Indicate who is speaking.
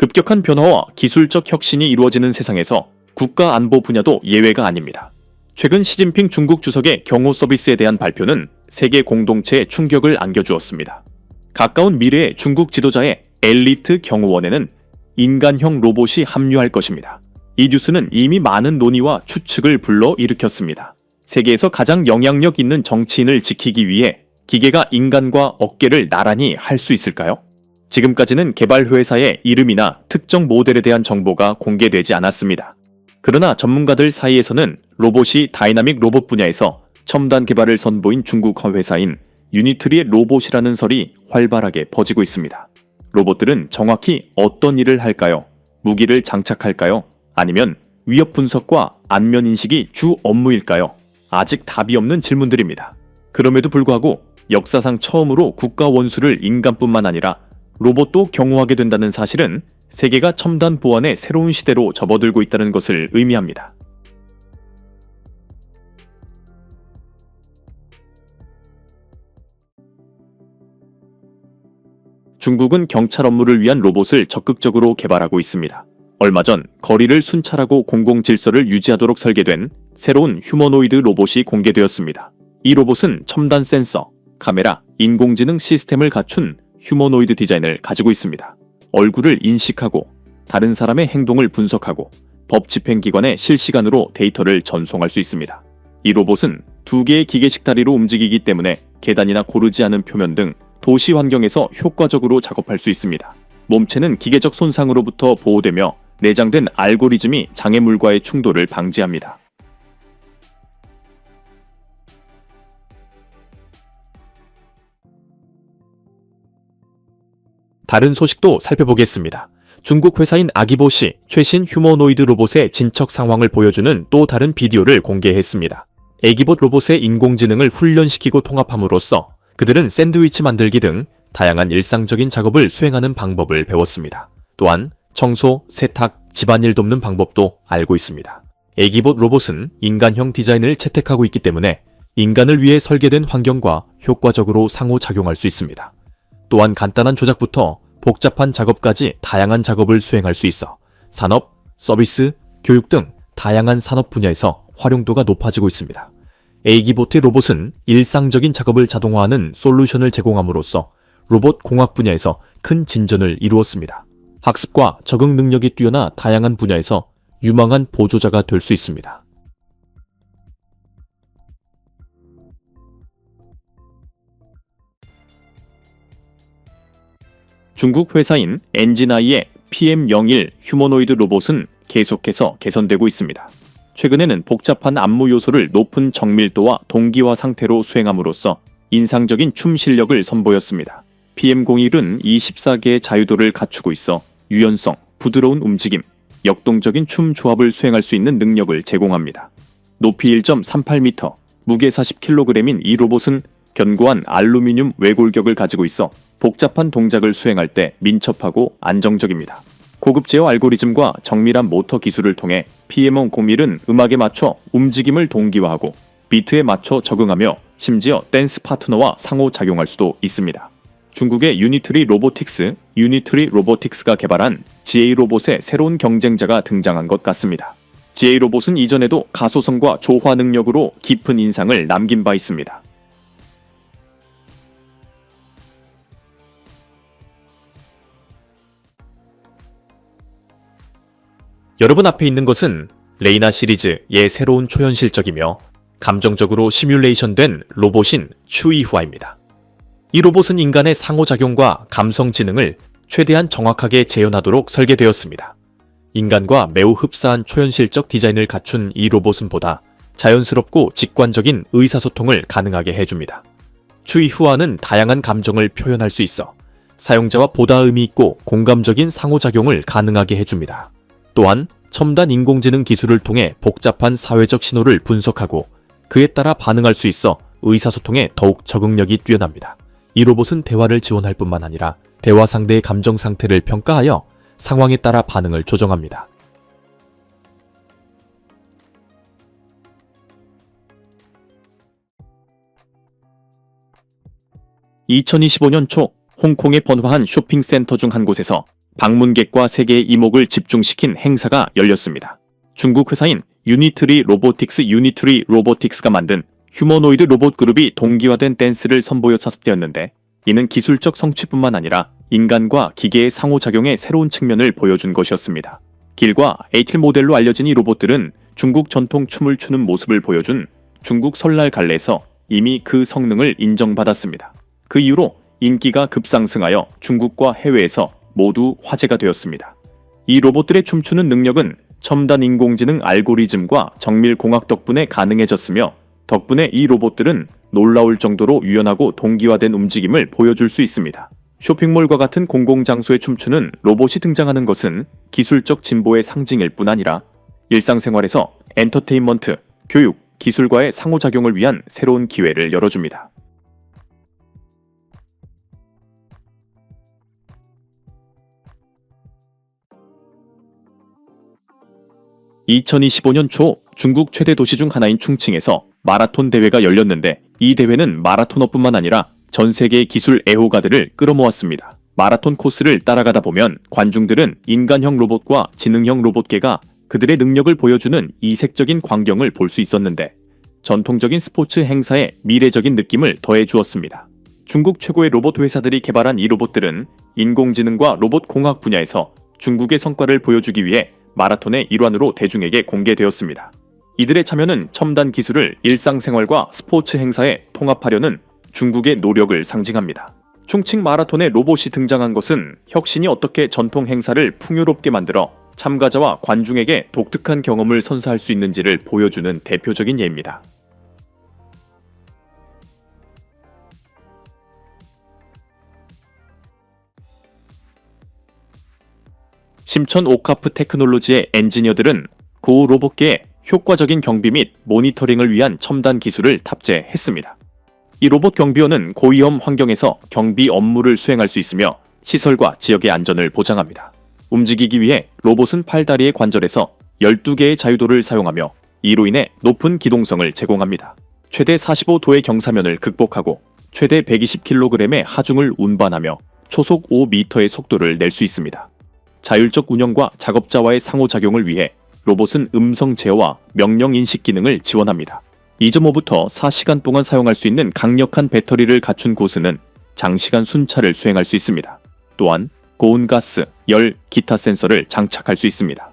Speaker 1: 급격한 변화와 기술적 혁신이 이루어지는 세상에서 국가 안보 분야도 예외가 아닙니다. 최근 시진핑 중국 주석의 경호 서비스에 대한 발표는 세계 공동체에 충격을 안겨주었습니다. 가까운 미래의 중국 지도자의 엘리트 경호원에는 인간형 로봇이 합류할 것입니다. 이 뉴스는 이미 많은 논의와 추측을 불러일으켰습니다. 세계에서 가장 영향력 있는 정치인을 지키기 위해 기계가 인간과 어깨를 나란히 할 수 있을까요? 지금까지는 개발 회사의 이름이나 특정 모델에 대한 정보가 공개되지 않았습니다. 그러나 전문가들 사이에서는 로봇이 다이나믹 로봇 분야에서 첨단 개발을 선보인 중국 회사인 유니트리의 로봇이라는 설이 활발하게 퍼지고 있습니다. 로봇들은 정확히 어떤 일을 할까요? 무기를 장착할까요? 아니면 위협 분석과 안면 인식이 주 업무일까요? 아직 답이 없는 질문들입니다. 그럼에도 불구하고 역사상 처음으로 국가 원수를 인간뿐만 아니라 로봇도 경호하게 된다는 사실은 세계가 첨단 보안의 새로운 시대로 접어들고 있다는 것을 의미합니다. 중국은 경찰 업무를 위한 로봇을 적극적으로 개발하고 있습니다. 얼마 전 거리를 순찰하고 공공 질서를 유지하도록 설계된 새로운 휴머노이드 로봇이 공개되었습니다. 이 로봇은 첨단 센서, 카메라, 인공지능 시스템을 갖춘 휴머노이드 디자인을 가지고 있습니다. 얼굴을 인식하고 다른 사람의 행동을 분석하고 법 집행기관에 실시간으로 데이터를 전송할 수 있습니다. 이 로봇은 2개의 기계식 다리로 움직이기 때문에 계단이나 고르지 않은 표면 등 도시 환경에서 효과적으로 작업할 수 있습니다. 몸체는 기계적 손상으로부터 보호되며 내장된 알고리즘이 장애물과의 충돌을 방지합니다. 다른 소식도 살펴보겠습니다. 중국 회사인 아기봇이 최신 휴머노이드 로봇의 진척 상황을 보여주는 또 다른 비디오를 공개했습니다. 아기봇 로봇의 인공지능을 훈련시키고 통합함으로써 그들은 샌드위치 만들기 등 다양한 일상적인 작업을 수행하는 방법을 배웠습니다. 또한 청소, 세탁, 집안일 돕는 방법도 알고 있습니다. 아기봇 로봇은 인간형 디자인을 채택하고 있기 때문에 인간을 위해 설계된 환경과 효과적으로 상호작용할 수 있습니다. 또한 간단한 조작부터 복잡한 작업까지 다양한 작업을 수행할 수 있어 산업, 서비스, 교육 등 다양한 산업 분야에서 활용도가 높아지고 있습니다. 아기봇의 로봇은 일상적인 작업을 자동화하는 솔루션을 제공함으로써 로봇 공학 분야에서 큰 진전을 이루었습니다. 학습과 적응 능력이 뛰어나 다양한 분야에서 유망한 보조자가 될 수 있습니다. 중국 회사인 엔진아이의 PM01 휴머노이드 로봇은 계속해서 개선되고 있습니다. 최근에는 복잡한 안무 요소를 높은 정밀도와 동기화 상태로 수행함으로써 인상적인 춤 실력을 선보였습니다. PM01은 24개의 자유도를 갖추고 있어 유연성, 부드러운 움직임, 역동적인 춤 조합을 수행할 수 있는 능력을 제공합니다. 높이 1.38m, 무게 40kg인 이 로봇은 견고한 알루미늄 외골격을 가지고 있어 복잡한 동작을 수행할 때 민첩하고 안정적입니다. 고급 제어 알고리즘과 정밀한 모터 기술을 통해 PM01은 음악에 맞춰 움직임을 동기화하고 비트에 맞춰 적응하며 심지어 댄스 파트너와 상호작용할 수도 있습니다. 중국의 유니트리 로보틱스가 개발한 GA 로봇의 새로운 경쟁자가 등장한 것 같습니다. GA 로봇은 이전에도 가소성과 조화 능력으로 깊은 인상을 남긴 바 있습니다. 여러분 앞에 있는 것은 레이나 시리즈의 새로운 초현실적이며 감정적으로 시뮬레이션된 로봇인 추이후아입니다. 이 로봇은 인간의 상호작용과 감성 지능을 최대한 정확하게 재현하도록 설계되었습니다. 인간과 매우 흡사한 초현실적 디자인을 갖춘 이 로봇은 보다 자연스럽고 직관적인 의사소통을 가능하게 해줍니다. 추이후아는 다양한 감정을 표현할 수 있어 사용자와 보다 의미있고 공감적인 상호작용을 가능하게 해줍니다. 또한 첨단 인공지능 기술을 통해 복잡한 사회적 신호를 분석하고 그에 따라 반응할 수 있어 의사소통에 더욱 적응력이 뛰어납니다. 이 로봇은 대화를 지원할 뿐만 아니라 대화 상대의 감정 상태를 평가하여 상황에 따라 반응을 조정합니다. 2025년 초 홍콩에 번화한 쇼핑센터 중 한 곳에서 방문객과 세계의 이목을 집중시킨 행사가 열렸습니다. 중국 회사인 유니트리 로보틱스가 만든 휴머노이드 로봇 그룹이 동기화된 댄스를 선보였을 때였는데, 이는 기술적 성취뿐만 아니라 인간과 기계의 상호작용의 새로운 측면을 보여준 것이었습니다. 길과 에이틸 모델로 알려진 이 로봇들은 중국 전통 춤을 추는 모습을 보여준 중국 설날 갈래에서 이미 그 성능을 인정받았습니다. 그 이후로 인기가 급상승하여 중국과 해외에서 모두 화제가 되었습니다. 이 로봇들의 춤추는 능력은 첨단 인공지능 알고리즘과 정밀 공학 덕분에 가능해졌으며, 덕분에 이 로봇들은 놀라울 정도로 유연하고 동기화된 움직임을 보여줄 수 있습니다. 쇼핑몰과 같은 공공장소에 춤추는 로봇이 등장하는 것은 기술적 진보의 상징일 뿐 아니라 일상생활에서 엔터테인먼트, 교육, 기술과의 상호작용을 위한 새로운 기회를 열어줍니다. 2025년 초 중국 최대 도시 중 하나인 충칭에서 마라톤 대회가 열렸는데, 이 대회는 마라토너뿐만 아니라 전 세계의 기술 애호가들을 끌어모았습니다. 마라톤 코스를 따라가다 보면 관중들은 인간형 로봇과 지능형 로봇계가 그들의 능력을 보여주는 이색적인 광경을 볼 수 있었는데, 전통적인 스포츠 행사에 미래적인 느낌을 더해 주었습니다. 중국 최고의 로봇 회사들이 개발한 이 로봇들은 인공지능과 로봇 공학 분야에서 중국의 성과를 보여주기 위해 마라톤의 일환으로 대중에게 공개되었습니다. 이들의 참여는 첨단 기술을 일상생활과 스포츠 행사에 통합하려는 중국의 노력을 상징합니다. 충칭 마라톤에 로봇이 등장한 것은 혁신이 어떻게 전통 행사를 풍요롭게 만들어 참가자와 관중에게 독특한 경험을 선사할 수 있는지를 보여주는 대표적인 예입니다. 심천 오카프 테크놀로지의 엔지니어들은 고 로봇계에 효과적인 경비 및 모니터링을 위한 첨단 기술을 탑재했습니다. 이 로봇 경비원은 고위험 환경에서 경비 업무를 수행할 수 있으며 시설과 지역의 안전을 보장합니다. 움직이기 위해 로봇은 팔다리의 관절에서 12개의 자유도를 사용하며 이로 인해 높은 기동성을 제공합니다. 최대 45도의 경사면을 극복하고 최대 120kg의 하중을 운반하며 초속 5m의 속도를 낼 수 있습니다. 자율적 운영과 작업자와의 상호작용을 위해 로봇은 음성 제어와 명령 인식 기능을 지원합니다. 2.5부터 4시간 동안 사용할 수 있는 강력한 배터리를 갖춘 고스는 장시간 순찰을 수행할 수 있습니다. 또한 고온 가스, 열, 기타 센서를 장착할 수 있습니다.